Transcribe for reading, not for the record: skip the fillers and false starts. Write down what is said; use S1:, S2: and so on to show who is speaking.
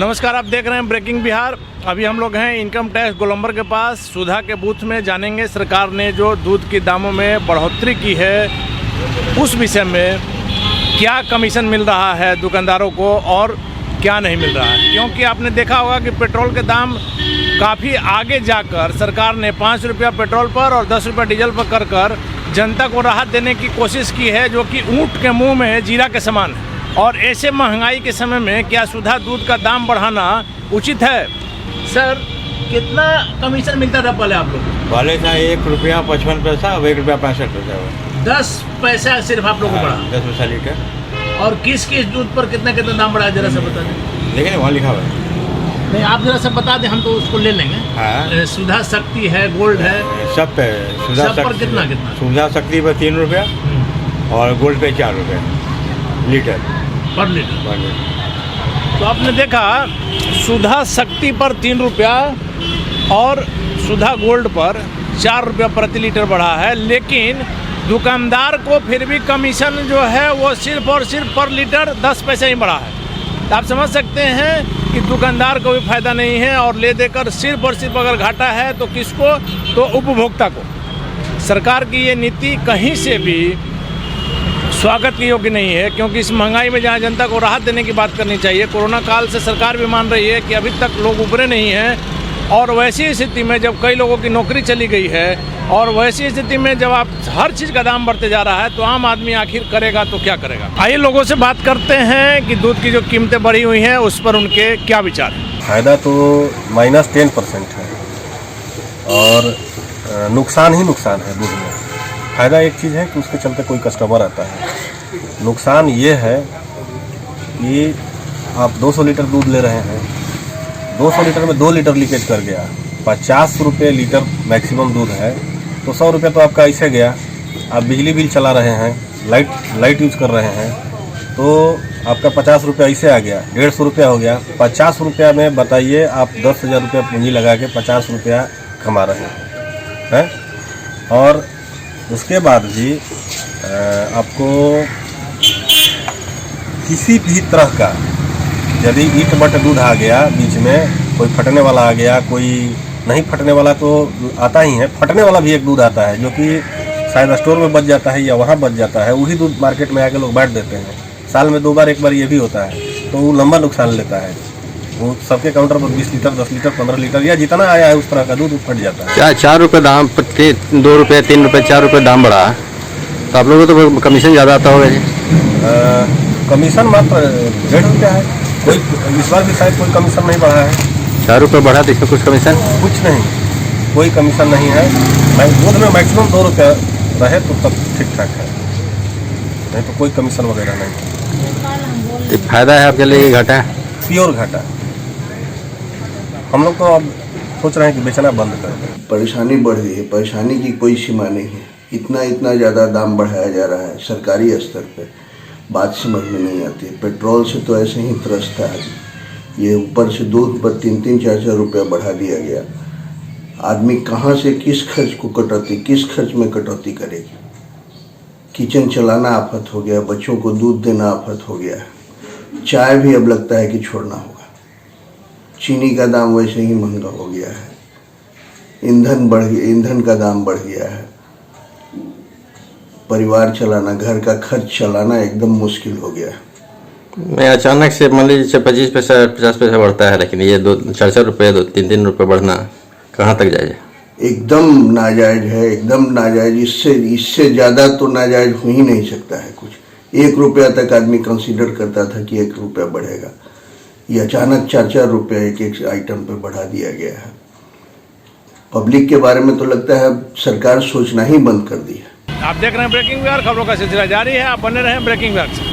S1: नमस्कार, आप देख रहे हैं ब्रेकिंग बिहार। अभी हम लोग हैं इनकम टैक्स गोलंबर के पास सुधा के बूथ में। जानेंगे सरकार ने जो दूध की दामों में बढ़ोतरी की है उस विषय में क्या कमीशन मिल रहा है दुकानदारों को और क्या नहीं मिल रहा है। क्योंकि आपने देखा होगा कि पेट्रोल के दाम काफ़ी आगे जाकर सरकार ने 5 रुपया पेट्रोल पर और 10 रुपया डीजल पर कर जनता को राहत देने की कोशिश की है, जो कि ऊँट के मुँह में जीरा के समान है। और ऐसे महंगाई के समय में क्या सुधा दूध का दाम बढ़ाना उचित है? सर, कितना कमीशन मिलता था पहले आप लोग?
S2: पहले था 1 रुपया 55 पैसा, अब 1 रुपया 65 पैसा हुआ।
S1: 10 पैसा सिर्फ आप लोगों को बढ़ा?
S2: 10 पैसा लीटर।
S1: और किस किस दूध पर कितना कितना दाम बढ़ा, जरा सा बता दें।
S2: लेकिन वहाँ लिखा हुआ है।
S1: नहीं, आप जरा सा बता दें, हम तो उसको ले लेंगे।
S2: हाँ,
S1: सुधा शक्ति है, गोल्ड है,
S2: सब पे
S1: सब पर कितना कितना?
S2: सुधा शक्ति पर 3 रुपया और गोल्ड पे 4 रुपया लीटर
S1: पर लीटर। तो आपने देखा सुधा शक्ति पर 3 रुपया और सुधा गोल्ड पर 4 रुपया प्रति लीटर बढ़ा है, लेकिन दुकानदार को फिर भी कमीशन जो है वो सिर्फ और सिर्फ पर लीटर 10 पैसे ही बढ़ा है। तो आप समझ सकते हैं कि दुकानदार को भी फायदा नहीं है और ले देकर सिर्फ और सिर्फ अगर घाटा है तो किसको, तो उपभोक्ता को। सरकार की ये नीति कहीं से भी स्वागत के योग्य नहीं है, क्योंकि इस महंगाई में जहां जनता को राहत देने की बात करनी चाहिए, कोरोना काल से सरकार भी मान रही है कि अभी तक लोग उभरे नहीं हैं। और वैसी स्थिति में जब कई लोगों की नौकरी चली गई है और वैसी स्थिति में जब आप हर चीज़ का दाम बढ़ते जा रहा है तो आम आदमी आखिर करेगा तो क्या करेगा। आइए लोगों से बात करते हैं कि दूध की जो कीमतें बढ़ी हुई हैं उस पर उनके क्या विचार हैं।
S3: फ़ायदा तो -10% है और नुकसान ही नुकसान है दूध में। फ़ायदा एक चीज़ है कि उसके चलते कोई कस्टमर आता है। नुकसान ये है कि आप 200 लीटर दूध ले रहे हैं, 200 लीटर में 2 लीटर लीकेज कर गया, 50 रुपये लीटर मैक्सिमम दूध है, तो 100 रुपये तो आपका ऐसे गया। आप बिजली बिल चला रहे हैं, लाइट यूज़ कर रहे हैं, तो आपका 50 रुपया ऐसे आ गया, 150 रुपया हो गया। 50 रुपया में बताइए आप 10,000 रुपया पूंजी लगा के 50 रुपया कमा रहे हैं। और उसके बाद भी आपको किसी भी तरह का यदि ईट बट दूध आ गया, बीच में कोई फटने वाला आ गया, कोई नहीं फटने वाला तो आता ही है, फटने वाला भी एक दूध आता है जो कि शायद स्टोर में बच जाता है या वहाँ बच जाता है, वही दूध मार्केट में आके लोग बांट देते हैं। साल में 2 बार 1 बार ये भी होता है, तो वो लंबा नुकसान लेता है। वो सबके काउंटर पर 20 लीटर 10 लीटर 15 लीटर या जितना आया है उस तरह का दूध फट जाता है।
S4: क्या 4 रुपये दाम, 2 रुपये 3 रुपये 4 रुपये दाम बढ़ा, तो आप लोगों को तो कमीशन ज़्यादा आता होगा जी?
S3: कमीशन मात्र 1.5 रुपया है। कोई इस बार भी शायद कोई कमीशन नहीं बढ़ा है।
S4: 4 रुपये बढ़ा तो इसमें कुछ कमीशन?
S3: कुछ नहीं, कोई कमीशन नहीं है। दूध में मैक्सिमम 2 रुपया रहे तो तब ठीक ठाक है, नहीं तो कोई कमीशन वगैरह नहीं।
S4: फायदा है आपके लिए, घाटा है?
S3: प्योर घाटा। हम लोग तो अब सोच रहे हैं कि बेचना बंद कर दें।
S5: परेशानी बढ़ रही है, परेशानी की कोई सीमा नहीं है। इतना ज़्यादा दाम बढ़ाया जा रहा है सरकारी स्तर पे, बात समझ में नहीं आती है। पेट्रोल से तो ऐसे ही त्रस्त है, ये ऊपर से दूध पर 3-3 4-4 रुपया बढ़ा दिया गया। आदमी कहाँ से किस खर्च में कटौती करेगी। किचन चलाना आफत हो गया, बच्चों को दूध देना आफत हो गया, चाय भी अब लगता है कि छोड़ना होगा। चीनी का दाम वैसे ही महंगा हो गया है, ईंधन का दाम बढ़ गया है। परिवार चलाना, घर का खर्च चलाना एकदम मुश्किल हो गया है।
S4: मैं अचानक से मान लीजिए 25 पैसा 50 पैसा बढ़ता है, लेकिन ये 2-4 रुपये 2-3 रुपये बढ़ना कहाँ तक जाएगा?
S5: एकदम नाजायज है, एकदम नाजायज। इससे ज़्यादा तो नाजायज हो ही नहीं सकता है कुछ। 1 रुपया तक आदमी कंसीडर करता था कि 1 रुपया बढ़ेगा, ये अचानक 4-4 रुपया एक आइटम पे बढ़ा दिया गया है। पब्लिक के बारे में तो लगता है सरकार सोचना ही बंद कर दी है।
S1: आप देख रहे हैं ब्रेकिंग बिहार, खबरों का सिलसिला जारी है। आप बने रहें ब्रेकिंग बिहार से।